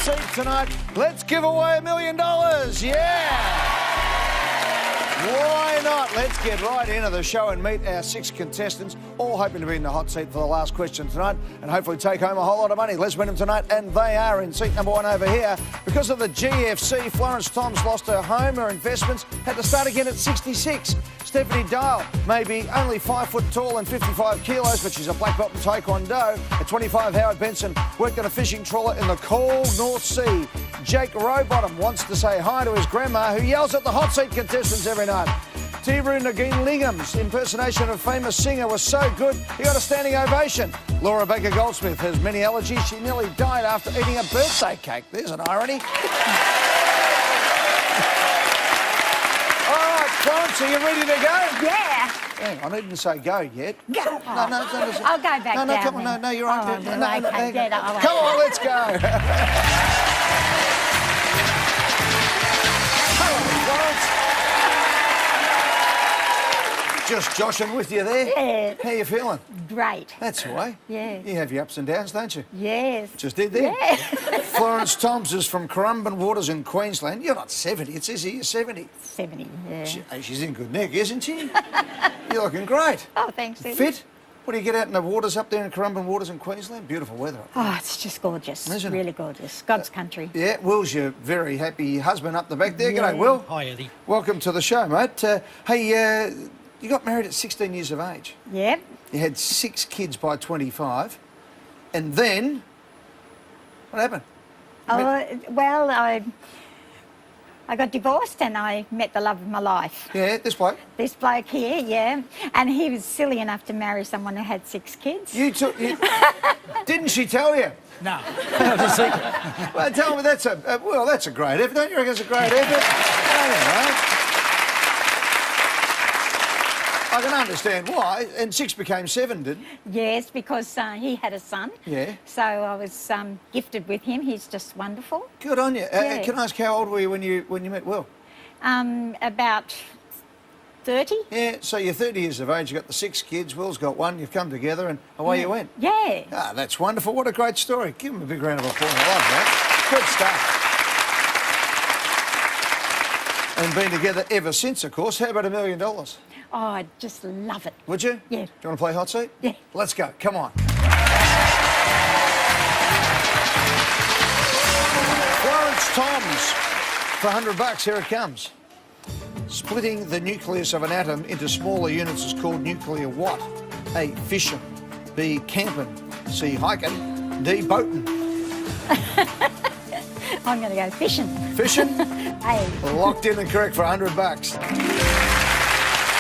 Hotseat tonight. Let's give away $1 million. Yeah! Why not? Let's get right into the show and meet our 6 contestants, all hoping to be in the hot seat for the last question tonight and hopefully take home a whole lot of money. Let's meet them tonight, and they are in seat number 1 over here. Because of the GFC, Florence Toms lost her home, her investments, had to start again at 66. Stephanie Dial may be only 5 foot tall and 55 kilos, but she's a black belt in Taekwondo. At 25, Howard Benson worked on a fishing trawler in the cold North Sea. Jake Rowbottom wants to say hi to his grandma, who yells at the hot seat contestants every night. Tiru Nagin Lingham's impersonation of famous singer was so good, he got a standing ovation. Laura Baker Goldsmith has many allergies. She nearly died after eating a birthday cake. There's an irony. Florence, are you ready to go? Yeah. Hang on, I didn't say go yet. Go. No. I'll go back down. No, come on, no, you're on. Okay, Come on, let's go. Hello, Florence. Just joshing with you there? Yeah. How you feeling? Great. That's the way. Yeah. You have your ups and downs, don't you? Yes. Just did there. Yeah. Florence Toms is from Currumbin Waters in Queensland. You're not 70, it says here you're 70. 70, yeah. She's in good nick, isn't she? You're looking great. Oh, thanks, Eddie. Fit? What do you get out in the waters up there in Currumbin Waters in Queensland? Beautiful weather up there. Oh, it's just gorgeous. Isn't it? Really gorgeous. God's country. Yeah, Will's your very happy husband up the back there. Yeah. G'day, Will. Hi, Eddie. Welcome to the show, mate. Hey, you got married at 16 years of age. Yep. You had 6 kids by 25. And then, what happened? Well, I got divorced and I met the love of my life. Yeah, this bloke. This bloke here, yeah. And he was silly enough to marry someone who had 6 kids. Didn't she tell you? No, that was a secret. Well, tell me, that's a great effort. Don't you reckon it's a great effort? I can understand why. And 6 became 7, didn't? Yes, because he had a son. Yeah. So I was gifted with him. He's just wonderful. Good on you. Yeah. Can I ask how old were you when you met Will? About 30. Yeah, so you're 30 years of age, you've got the 6 kids, Will's got 1, you've come together and away you went. Yeah. Ah, that's wonderful. What a great story. Give him a big round of applause. I love that. Good stuff. And been together ever since, of course. How about $1 million? Oh, I just love it. Would you? Yeah. Do you want to play hot seat? Yeah. Let's go. Come on. Florence Toms for $100. Here it comes. Splitting the nucleus of an atom into smaller units is called nuclear what? A, fission. B, camping. C, hiking. D, boating. I'm going to go fishing. Fishing? Hey. Locked in and correct for $100.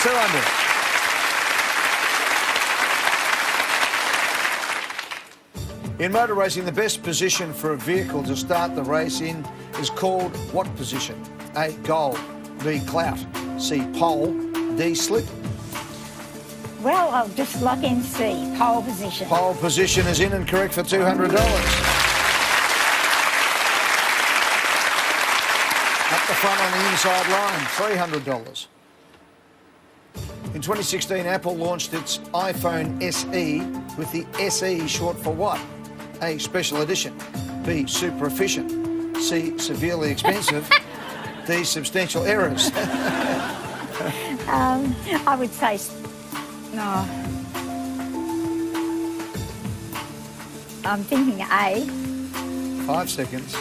200. In motor racing, the best position for a vehicle to start the race in is called what position? A, goal. B, clout. C, pole. D, slip. Well, I'll just lock in C, pole position. Pole position is in and correct for $200. Up the front on the inside line, $300. In 2016, Apple launched its iPhone SE with the SE short for what? A, special edition. B, super efficient. C, severely expensive. D, substantial errors. I would say no. I'm thinking A. 5 seconds.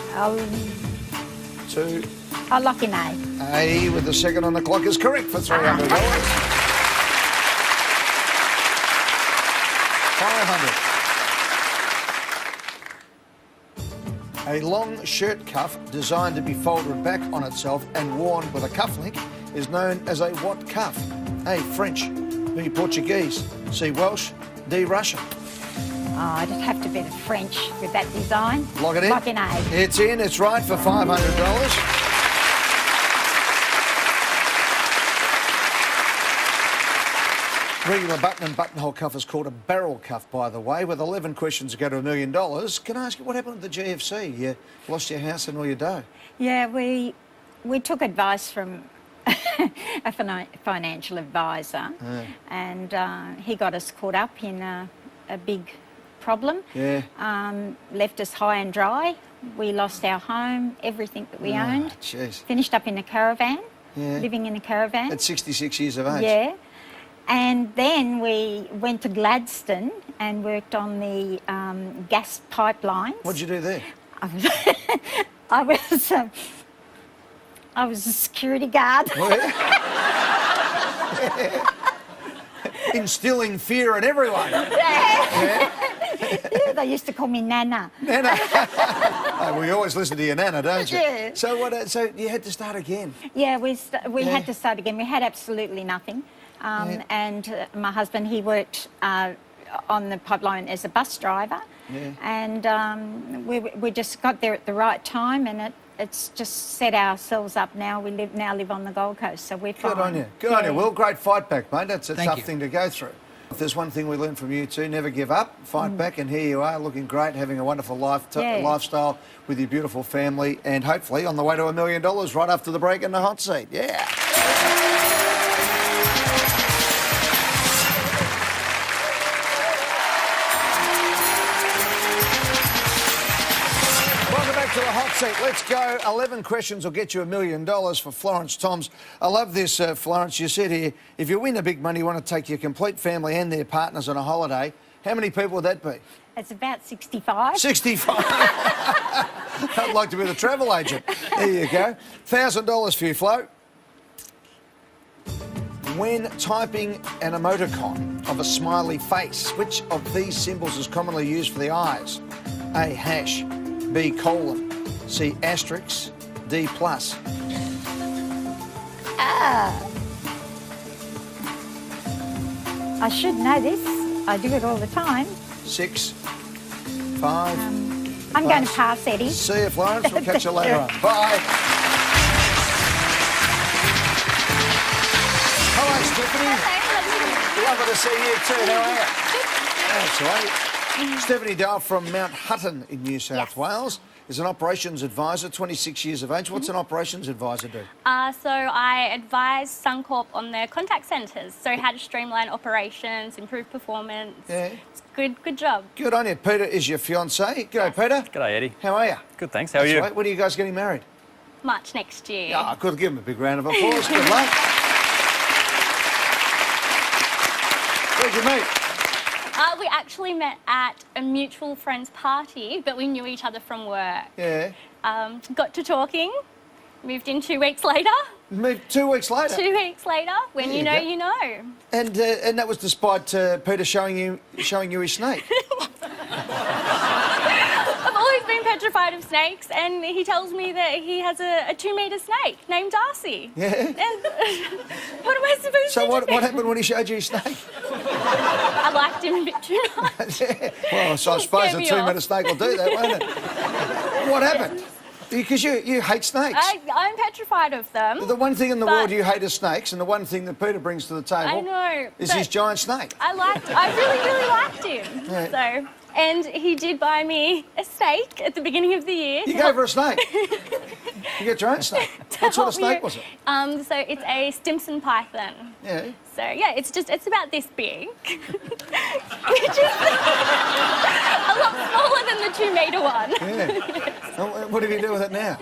2. I'll lock in A. A with the second on the clock is correct for $300. 500. A long shirt cuff designed to be folded back on itself and worn with a cufflink is known as a what cuff? A, French. B, Portuguese. C, Welsh. D, Russian. Oh, it'd have to be the French with that design. Lock it in? Lock in A. It's in. It's right for $500. Regular button and buttonhole cuff is called a barrel cuff, by the way. With 11 questions to go to $1 million. Can I ask you, what happened with the GFC? You lost your house and all your dough. Yeah, we took advice from a financial advisor, and he got us caught up in a big problem. Yeah. Left us high and dry. We lost our home, everything that we owned. Jeez. Finished up in a caravan, Yeah. living in a caravan. At 66 years of age. Yeah. And then we went to Gladstone and worked on the gas pipelines. What'd you do there? I was a security guard. Instilling fear in everyone. Yeah, they used to call me Nana. Nana. Oh, we always listen to your Nana, don't you? Yeah. So what? So you had to start again. Yeah, we had to start again. We had absolutely nothing. And my husband, he worked on the pipeline as a bus driver. Yeah. And we just got there at the right time, and it's just set ourselves up now. We now live on the Gold Coast, so we're fine. Good on you. Good on you. Well, great fight back, mate. That's a Thank tough you. thing to go through. If there's one thing we learned from you two, never give up, fight back, and here you are, looking great, having a wonderful lifestyle with your beautiful family, and hopefully on the way to $1 million right after the break in the hot seat. Yeah. Welcome back to the hot seat. Let's go. 11 questions will get you $1 million for Florence Toms. I love this, Florence. You said here, if you win the big money, you want to take your complete family and their partners on a holiday. How many people would that be? It's about 65. 65. I'd like to be the travel agent. There you go. $1,000 for you, Flo. When typing an emoticon of a smiley face, which of these symbols is commonly used for the eyes? A, hash. B, colon. C, asterisk. D, plus. I should know this. I do it all the time. 6, 5. I'm going to pass, Eddie. See you, Florence. We'll catch you later on. Bye. Hello, Stephanie. Lovely to see you too. How are you? That's right. Stephanie Dale from Mount Hutton in New South Wales is an operations advisor, 26 years of age. What's an operations advisor do? So I advise Suncorp on their contact centres, so how to streamline operations, improve performance. Yeah. It's good job. Good on you. Peter is your fiancé. G'day, Peter. G'day, Eddie. How are you? Good, thanks. How are you? Right. When are you guys getting married? March next year. Yeah, I could give him a big round of applause. Good luck. Where'd you meet? We actually met at a mutual friend's party, but we knew each other from work. Yeah. Got to talking, moved in 2 weeks later. Moved 2 weeks later. 2 weeks later, when There you you know, go. you know. And that was despite Peter showing you his snake. I've always been petrified of snakes, and he tells me that he has a 2-metre snake named Darcy. Yeah. And what am I supposed So to do? what happened when he showed you his snake? I liked him a bit too much. Well, so I suppose Scared a me 2-metre off. snake will do that, won't it? What happened? Because you hate snakes. I'm petrified of them. The one thing in the But- world you hate is snakes, and the one thing that Peter brings to the table I know. is but his giant snake. I really liked him. Yeah. So, and he did buy me a steak at the beginning of the year. You gave her a snake. You got your own snake. What sort of snake was it? So it's a Stimson python. Yeah. So yeah, it's about this big, which is a lot smaller than the 2-metre one. Yeah. Well, what do you do with it now?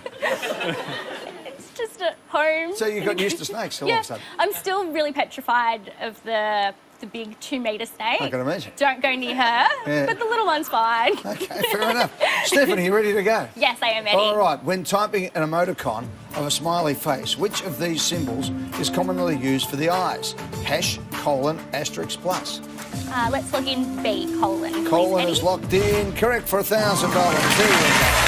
It's just at home. So you got used to snakes all Yeah, of a sudden. I'm still really petrified of the big 2-metre snake. I can imagine. Don't go near her, Yeah. but the little one's fine. Okay, fair enough. Stephanie, you ready to go? Yes, I am, Eddie. All right. When typing an emoticon of a smiley face, which of these symbols is commonly used for the eyes? Hash, colon, asterisk, plus. Let's log in B, colon. please, Colon Eddie. is locked in. Correct for $1,000. There you go.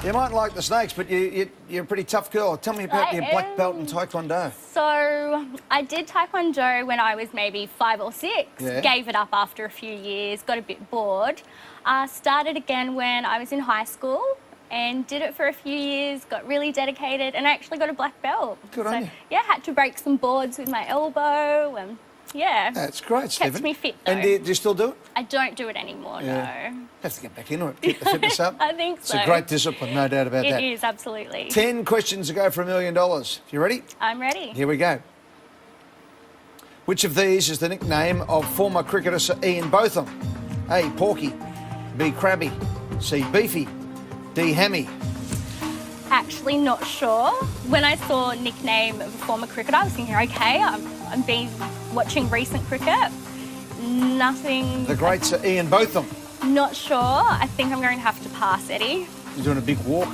You might like the snakes, but you're a pretty tough girl. Tell me about I your black am. belt in Taekwondo. So I did Taekwondo when I was maybe 5 or 6. Yeah. Gave it up after a few years, got a bit bored. Started again when I was in high school and did it for a few years, got really dedicated and actually got a black belt. Good on you. Yeah, had to break some boards with my elbow and Yeah. That's great, Kept Stephanie. me fit, though. And do you still do it? I don't do it anymore, no. Have to get back into it, keep the fitness up. I think so. It's a great discipline, no doubt about that. It is, absolutely. 10 questions to go for $1 million. You ready? I'm ready. Here we go. Which of these is the nickname of former cricketer Sir Ian Botham? A. Porky. B. Crabby. C. Beefy. D. Hammy. Actually not sure. When I saw nickname of a former cricketer, I was thinking, okay, I've been watching recent cricket. Nothing. The great Sir Ian Botham. Not sure. I think I'm going to have to pass, Eddie. He's doing a big walk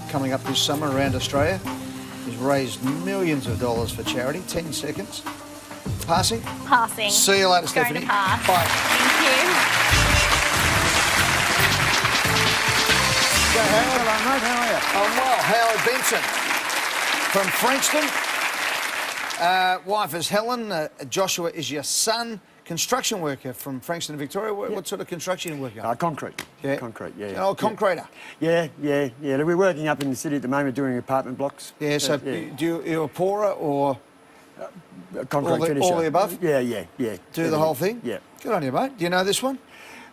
coming up this summer around Australia. He's raised millions of dollars for charity. 10 seconds. Passing? Passing. See you later, Going Stephanie. to pass. Bye. Thank you. So, Howard, Hello, mate. How are you? I'm well. Howard Benson from Frankston. Wife is Helen. Joshua is your son. Construction worker from Frankston, Victoria. What sort of construction are you working on? Concrete. Yeah. Concrete, yeah. An old concreter. Yeah. We're working up in the city at the moment doing apartment blocks. Yeah, so you're a pourer or Concrete finisher. all the above? Yeah. Do the whole thing? Yeah. Good on you, mate. Do you know this one?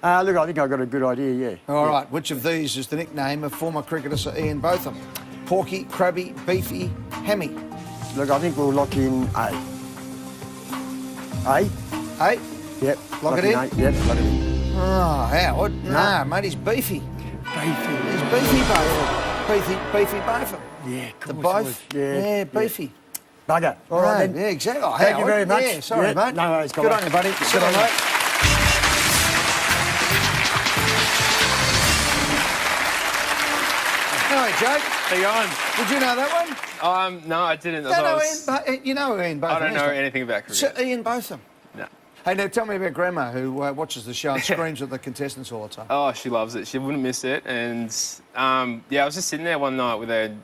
Look, I think I've got a good idea, yeah. All right. Which of these is the nickname of former cricketer Sir Ian Botham? Porky, Crabby, Beefy, Hammy. Look, I think we'll lock in A. A? A? Yep. Lock it in? A. Yep, lock it in. Oh, Howard. Nah, mate, he's Beefy. Beefy. He's Beefy Botham. Beefy Botham. Yeah, of The course both? it was. Yeah, Beefy. Bugger. All right, then. Yeah, exactly. Oh, Thank you Howard. very much. Yeah, sorry, Yeah, mate. no worries, Good on you, buddy. Sit on, mate. Hi, Jake. How you going? Did you know that one? No, I didn't. You know Ian Botham. I don't know don't you? anything about Sir cricket. Ian Botham. No. Hey, now tell me about Grandma, who watches the show and screams at the contestants all the time. Oh, she loves it. She wouldn't miss it. And I was just sitting there one night with her.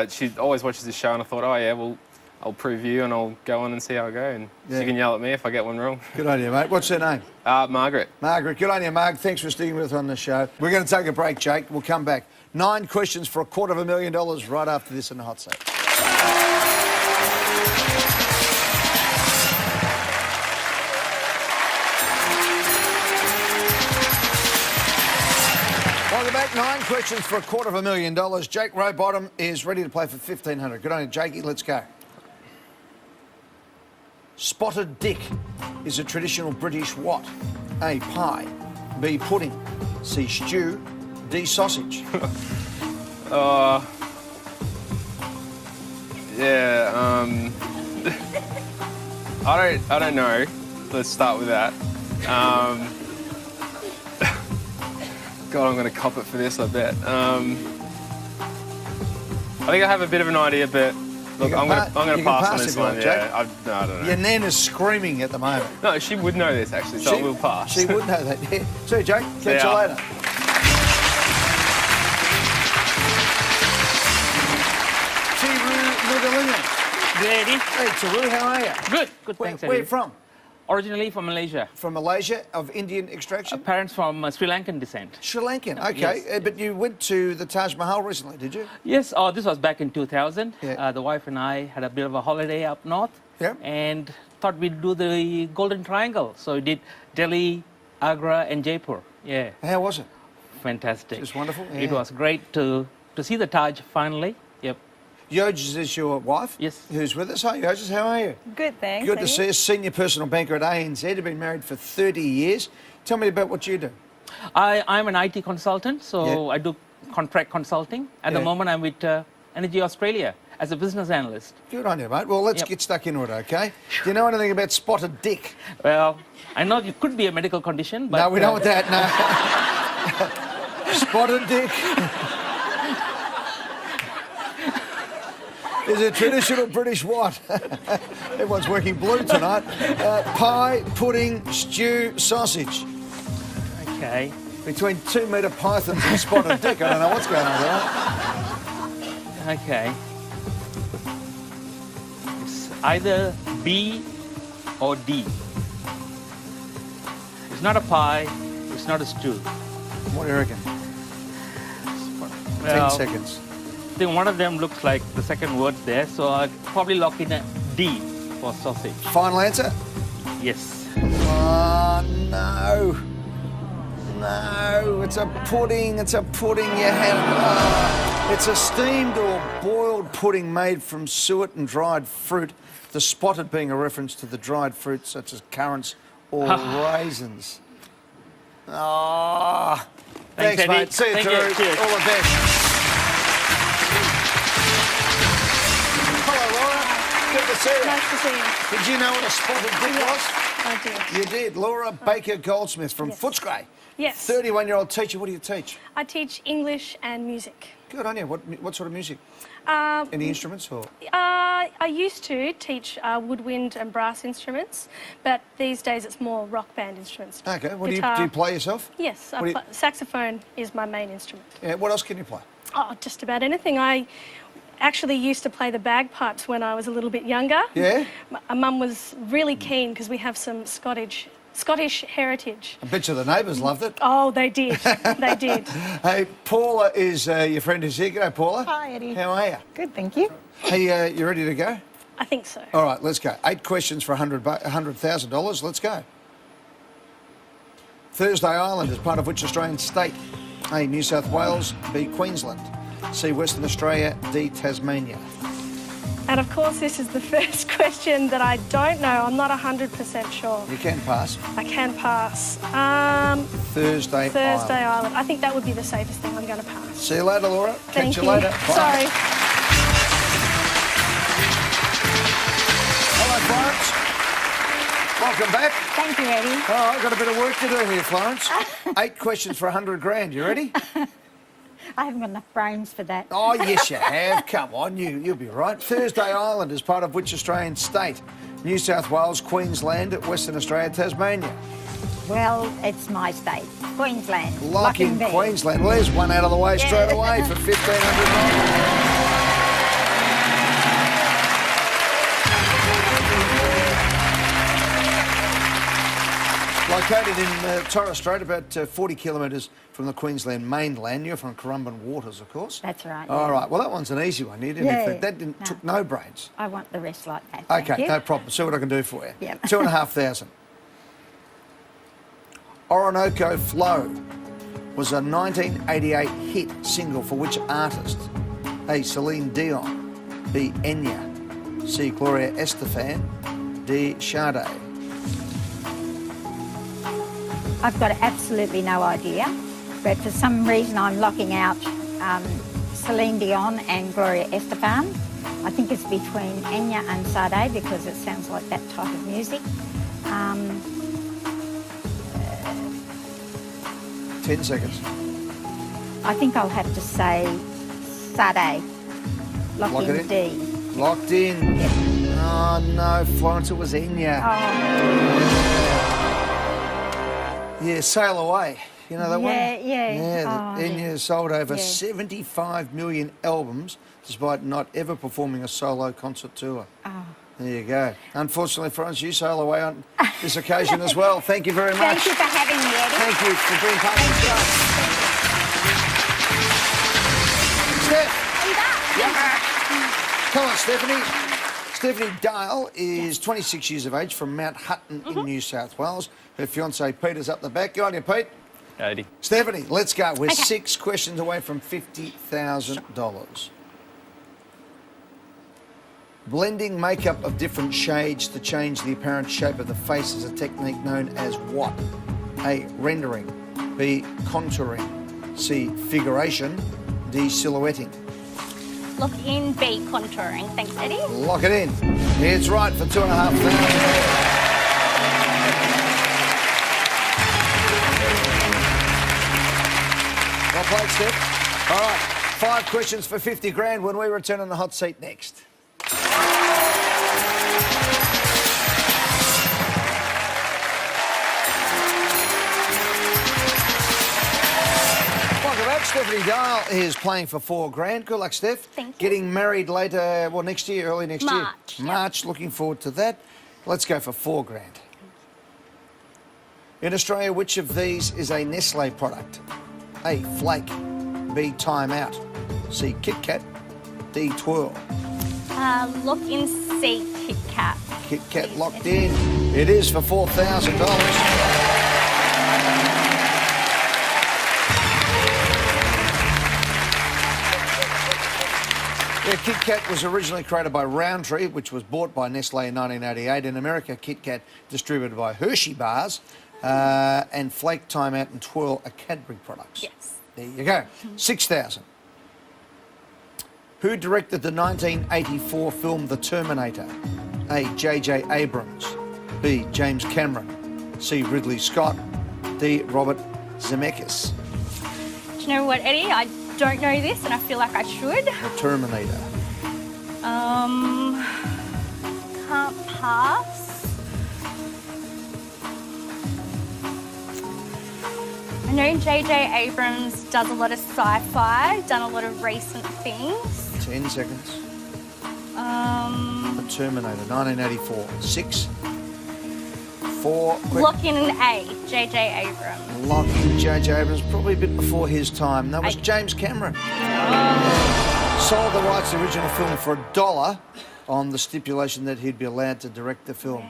She always watches the show, and I thought, oh yeah, well, I'll prove you, and I'll go on and see how I go. And Yeah. she can yell at me if I get one wrong. Good on you, mate. What's her name? Margaret. Margaret. Good on you, Marg. Thanks for sticking with us on the show. We're going to take a break, Jake. We'll come back. 9 questions for $250,000 right after this in the hot seat. Welcome back. 9 questions for $250,000. Jake Rowbottom is ready to play for $1,500. Good on you, Jakey. Let's go. Spotted dick is a traditional British what? A. Pie. B. Pudding. C. Stew. D. Sausage. I don't know. Let's start with that. God, I'm going to cop it for this, I bet. I think I have a bit of an idea, but look, I'm going to pass on this one. Yeah, I don't know. Your nan is screaming at the moment. No, she would know this actually, so I will pass. She would know that. Yeah. See you, Jake. Catch you later. Ready? Hey, Taru, how are you? Good, thanks. Where are you from? Originally from Malaysia. From Malaysia, of Indian extraction? Parents from Sri Lankan descent. Sri Lankan, okay. Yes. But you went to the Taj Mahal recently, did you? Yes, this was back in 2000. Yeah. The wife and I had a bit of a holiday up north. Yeah. And thought we'd do the Golden Triangle. So we did Delhi, Agra, and Jaipur. Yeah. How was it? Fantastic. It was wonderful? It Yeah. was great to see the Taj finally. Yep. Yoges is your wife? Yes. Who's with us? Hi, Yoges, how are you? Good, thanks. Good to see you. Senior personal banker at ANZ. You've been married for 30 years. Tell me about what you do. I'm an IT consultant, so Yeah. I do contract consulting. At the Yeah. moment, I'm with Energy Australia as a business analyst. Good on you, mate. Well, let's Yep. get stuck into it, okay? Do you know anything about spotted dick? Well, I know it could be a medical condition, but... No, we don't want that, no. Spotted dick is a traditional British what? Everyone's working blue tonight. Pie, pudding, stew, sausage. Okay. Between 2-metre pythons and spotted dick, I don't know what's going on there. Okay. It's either B or D. It's not a pie, it's not a stew. What do you reckon? 10 Well, seconds. I think one of them looks like the second word there, so I'd probably lock in a D for sausage. Final answer? Yes. Oh, no. No, it's a pudding. It's a pudding. You had. It's a steamed or boiled pudding made from suet and dried fruit. The spotted being a reference to the dried fruit such as currants or raisins. Ah, thanks, Eddie. mate. See you Thank through. you. Cheers. All the best. Hello, Laura. Good to see you. Nice to see you. Did you know what a spotted dick was? I did. You did. Laura Baker Goldsmith from Footscray. Yes. 31-year-old teacher. What do you teach? I teach English and music. Good on you. What sort of music? Um, Any instruments or? I used to teach woodwind and brass instruments, but these days it's more rock band instruments. Okay. What Guitar. do you play yourself? Yes, What do you- saxophone is my main instrument. Yeah. What else can you play? Oh, just about anything. I actually used to play the bagpipes when I was a little bit younger. Yeah. My mum was really keen because we have some Scottish heritage. I bet you the neighbours loved it. Oh, they did. They did. Hey, Paula is your friend who's here. G'day, Paula. Hi, Eddie. How are you? Good, thank you. Hey, you ready to go? I think so. All right, let's go. 8 questions for $100,000. Let's go. Thursday Island is part of which Australian state? A, New South Wales. B, Queensland. C, Western Australia. D, Tasmania. And of course, this is the first question that I don't know. I'm not 100% sure. You can pass. I can pass. Thursday Thursday Island. Island. I think that would be the safest thing. I'm going to pass. See you later, Laura. Thank Catch you later. Bye. Sorry. Hello, Florence. Welcome back. Thank you, Eddie. Oh, I've got a bit of work to do here, Florence. 8 questions for $100,000. You ready? I haven't got enough brains for that. Oh, yes, you have. Come on, you'll be right. Thursday Island is part of which Australian state? New South Wales, Queensland, Western Australia, Tasmania. Well, it's my state, Queensland. Lock in there. Queensland. Well, there's one out of the way straight away for $1,500. Located in Torres Strait, about 40 kilometres from the Queensland mainland. You're from Currumbin Waters, of course. That's right. All yeah. right. Well, that one's an easy one. You didn't. Yeah. That didn't took no brains. I want the rest like that. Thank Okay, you. no problem. See what I can do for you. Yep. 2,500. Orinoco Flow was a 1988 hit single for which artist? A, Celine Dion. B, Enya. C, Gloria Estefan. D, Sade. I've got absolutely no idea, but for some reason I'm locking out Celine Dion and Gloria Estefan. I think it's between Enya and Sade because it sounds like that type of music. 10 seconds. I think I'll have to say Sade. Lock it in in. D. Locked in. Yep. Oh, no, Florence, it was Enya. Oh, Yeah, Sail Away. You know that one? yeah. Yeah, Oh, Enya yeah. sold over Yeah. 75 million albums despite not ever performing a solo concert tour. Oh. There you go. Unfortunately, Florence, you sail away on this occasion as well. Thank you very much. Thank you for having me, Eddie. Thank you for being part of the show. Steph. Are you back? Come on, Stephanie. Stephanie Dale is 26 years of age from Mount Hutton in New South Wales. Her fiancé Peter's up the back. Go on you, Pete. Eddie. Stephanie, let's go. We're 6 questions away from $50,000. Blending makeup of different shades to change the apparent shape of the face is a technique known as what? A, rendering. B, contouring. C, figuration. D, silhouetting. Look in B, contouring. Thanks, Eddie. Lock it in. It's right for $2,500. Well played, Steph. All right, 5 questions for $50,000 when we return on the hot seat next. Welcome back. Stephanie Dale is playing for $4,000. Good luck, Steph. Thank you. Getting married later, well, next year, early next year. March, yep. March, looking forward to that. Let's go for $4,000. In Australia, which of these is a Nestle product? A, Flake. B, Time Out. C, Kit Kat. D, Twirl. Look in C, Kit Kat. Kit Kat locked in. It is for $4,000. Yeah, Kit Kat was originally created by Roundtree, which was bought by Nestle in 1988. In America, Kit Kat distributed by Hershey Bars, and Flake, Time Out and Twirl are Cadbury products. Yes. There you go. 6,000. Who directed the 1984 film The Terminator? A. J.J. Abrams. B. James Cameron. C. Ridley Scott. D. Robert Zemeckis. Do you know what, Eddie? I don't know this and I feel like I should. The Terminator. Can't pass. I know J.J. Abrams does a lot of sci-fi, done a lot of recent things. 10 seconds. The Terminator, 1984. 6, 4, quick. Lock in an A, J.J. Abrams. Lock in J.J. Abrams, probably a bit before his time. That was James Cameron. Sold the rights to the original film for $1 on the stipulation that he'd be allowed to direct the film.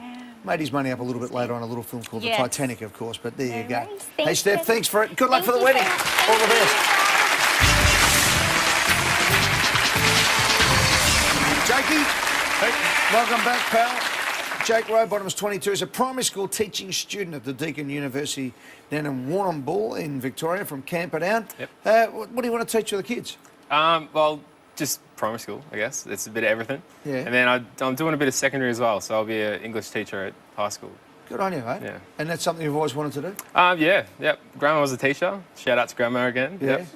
Made his money up a little bit later on a little film called The Titanic, of course, but there you go. Hey, Steph, thanks for it. Good luck for the wedding. All the best. Jakey, welcome back, pal. Jake Rowbottom is 22. He's a primary school teaching student at the Deakin University down in Warrnambool in Victoria from Camperdown. Yep. What do you want to teach the kids? Well, just primary school, I guess. It's a bit of everything. Yeah. And then I'm doing a bit of secondary as well, so I'll be an English teacher at high school. Good on you, mate. Yeah. And that's something you've always wanted to do? Yeah, yep. Grandma was a teacher. Shout out to Grandma again. Yeah. Yep.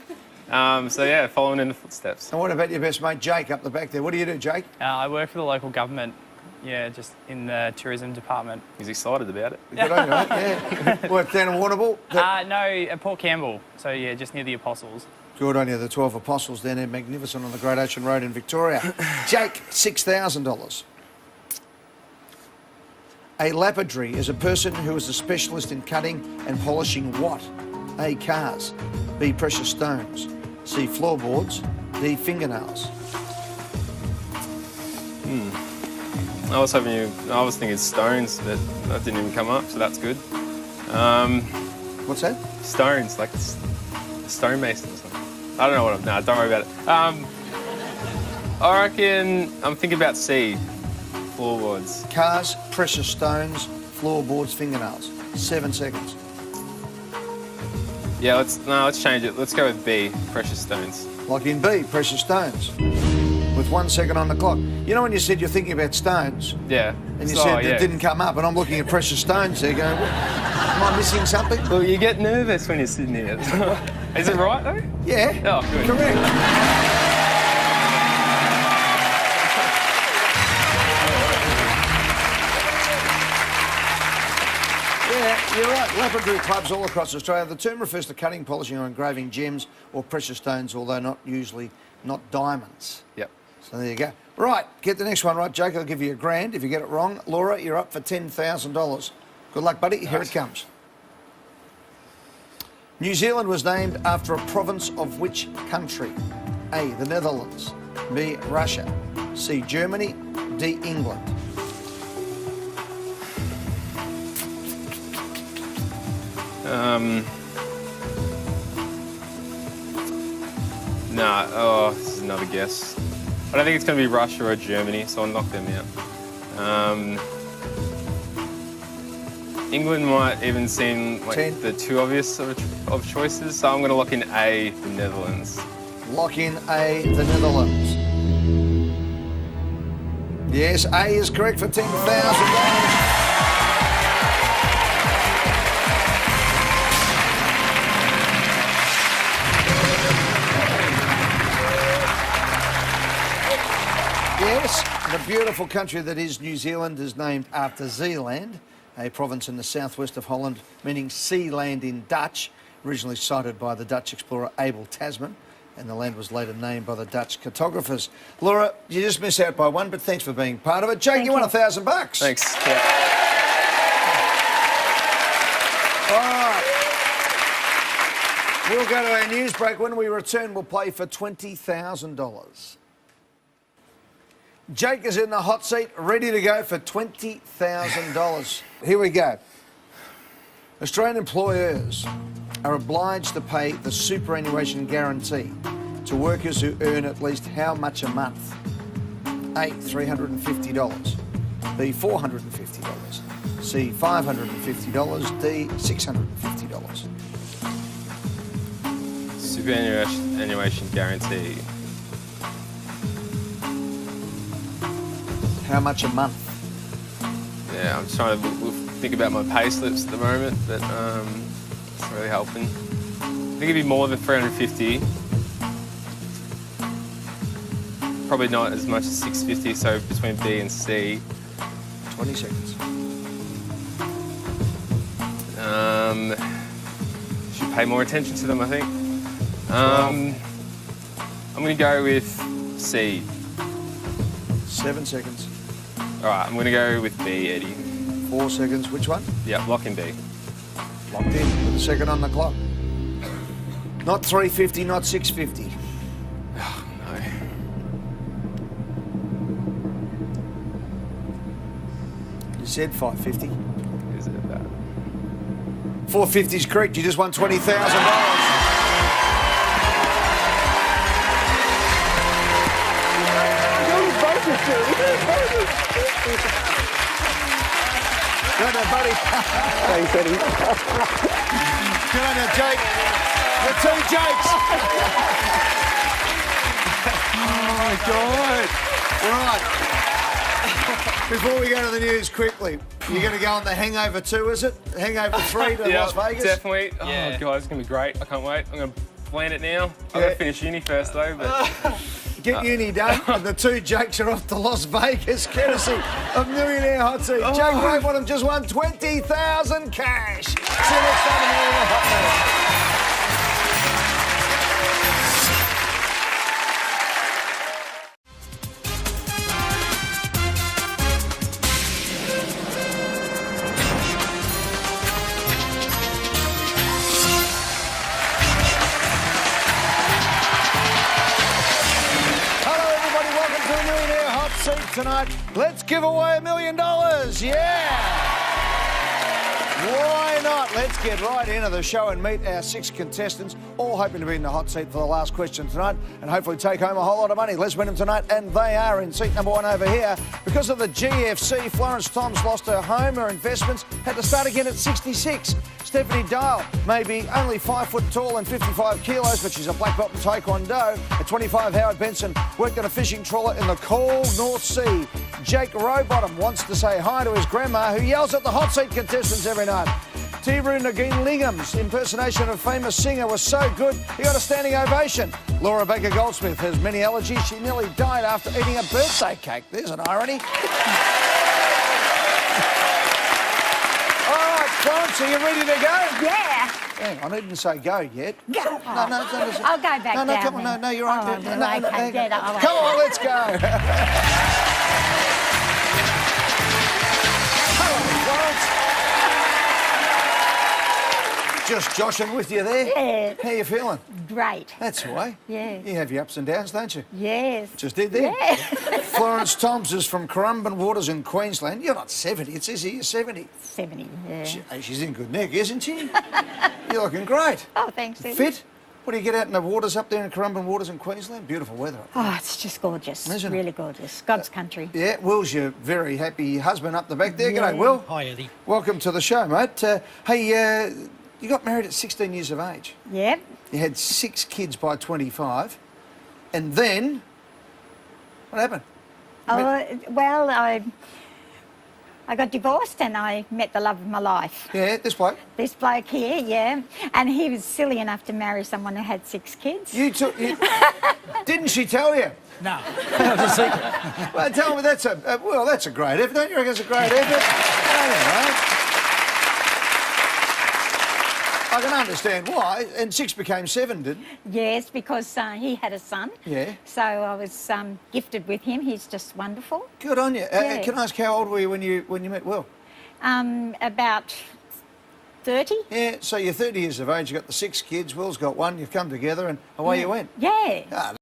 So yeah, following in the footsteps. And what about your best mate, Jake, up the back there? What do you do, Jake? I work for the local government, just in the tourism department. He's excited about it. Good on you, mate. Yeah. Work down in Warrnambool? No, at Port Campbell, so yeah, just near the Apostles. Good on you, the 12 Apostles down there, magnificent on the Great Ocean Road in Victoria. Jake, $6,000. A lapidary is a person who is a specialist in cutting and polishing what? A. Cars. B. Precious stones. C. Floorboards. D. Fingernails. I was thinking stones, but that didn't even come up, so that's good. What's that? Stones, like stonemason or something. I don't know what no, don't worry about it. I reckon I'm thinking about C, floorboards. Cars, precious stones, floorboards, fingernails. 7 seconds. Yeah, let's change it. Let's go with B, precious stones. Lock in B, precious stones. With 1 second on the clock. You know when you said you're thinking about stones? Yeah. And you said it didn't come up, and I'm looking at precious stones there going, am I missing something? Well, you get nervous when you're sitting here. Is it right, though? Yeah. Oh, good. Correct. Yeah, you're right. Lapidary clubs all across Australia. The term refers to cutting, polishing or engraving gems or precious stones, although not diamonds. Yep. So there you go. Right, get the next one right, Jake. I'll give you $1,000 if you get it wrong. Laura, you're up for $10,000. Good luck, buddy. Here it comes. New Zealand was named after a province of which country? A, the Netherlands. B, Russia. C, Germany. D, England. This is another guess. I don't think it's going to be Russia or Germany, so I'll knock them out. England might even seem like 10. the too obvious of choices, so I'm going to lock in A, the Netherlands. Lock in A, the Netherlands. Yes, A is correct for $10,000. Yes, the beautiful country that is New Zealand is named after Zeeland, a province in the southwest of Holland, meaning sea land in Dutch, originally sighted by the Dutch explorer Abel Tasman, and the land was later named by the Dutch cartographers. Laura, you just missed out by one, but thanks for being part of it. Jake, you won $1,000. Thanks. Yeah. All right. We'll go to our news break. When we return, we'll play for $20,000. Jake is in the hot seat, ready to go for $20,000. Here we go. Australian employers are obliged to pay the superannuation guarantee to workers who earn at least how much a month? A, $350. B, $450. C, $550. D, $650. Superannuation guarantee. How much a month? Yeah, I'm trying to think about my pay slips at the moment, but it's not really helping. I think it'd be more than 350. Probably not as much as 650, so between B and C. 20 seconds. Should pay more attention to them, I think. I'm going to go with C. 7 seconds. All right, I'm going to go with B, Eddie. 4 seconds. Which one? Yeah, lock in B. Locked in with a second on the clock. Not 350, not 650. Oh, no. You said 550. Is it that? 450 is correct. You just won $20,000. Good on you, buddy. Thanks, Eddie. Good on you, Jake. The two Jakes. Oh, my God. Right. Before we go to the news quickly, you're going to go on the Hangover 2, is it? Hangover 3 to Las Vegas? Definitely. Oh, Yeah. God, it's going to be great. I can't wait. I'm going to plan it now. I've got to finish uni first, though, but... Get uni done, and the two Jakes are off to Las Vegas, courtesy of Millionaire Hotseat. Jake Raybottom just won $20,000 cash. See you next time on Millionaire Hotseat. Tonight, let's give away $1 million. Yeah! Why not? Let's get right into the show and meet our 6 contestants, all hoping to be in the hot seat for the last question tonight and hopefully take home a whole lot of money. Let's win them tonight, and they are in seat number 1 over here. Because of the GFC, Florence Toms lost her home, her investments, had to start again at 66. Stephanie Dial may be only 5 foot tall and 55 kilos, but she's a black belt in Taekwondo. At 25, Howard Benson worked on a fishing trawler in the cold North Sea. Jake Raybottom wants to say hi to his grandma, who yells at the hot seat contestants every night. Tiru Nagin-Lingham's impersonation of famous singer was so good, he got a standing ovation. Laura Baker-Goldsmith has many allergies. She nearly died after eating a birthday cake. There's an irony. Florence, are you ready to go? Yeah. Hang on, I didn't say go yet. Go. No, I'll go back down. No, come on, then. no, you're right. Oh, okay, get it. I'll Come on, let's go. Hello, Florence. Just joshing with you there. Yeah. How you feeling? Great. That's the way. Yeah. You have your ups and downs, don't you? Yes. Just did there. Yeah. Florence Toms is from Currumbin Waters in Queensland. You're not 70. It says here you're 70. 70, yeah. She's in good nick, isn't she? You're looking great. Oh, thanks, Eddie. Fit? What do you get out in the waters up there in Currumbin Waters in Queensland? Beautiful weather. Oh, it's just gorgeous. Isn't it? Really gorgeous. God's country. Yeah, Will's your very happy husband up the back there. Yeah. G'day, Will. Hi, Eddie. Welcome to the show, mate. Hey, you got married at 16 years of age. Yep. You had 6 kids by 25. And then, what happened? Well, I got divorced and I met the love of my life. Yeah, this bloke. This bloke here, yeah. And he was silly enough to marry someone who had 6 kids. Didn't she tell you? No, that was a secret. Well, tell me, that's a great effort. Don't you reckon it's a great effort? Anyway. I can understand why. And 6 became 7, didn't it? Yes, because he had a son. Yeah. So I was gifted with him. He's just wonderful. Good on you. Yeah. Can I ask how old were you when you met Will? About 30. Yeah, so you're 30 years of age, you've got the 6 kids, Will's got 1, you've come together and away you went. Yeah. Ah,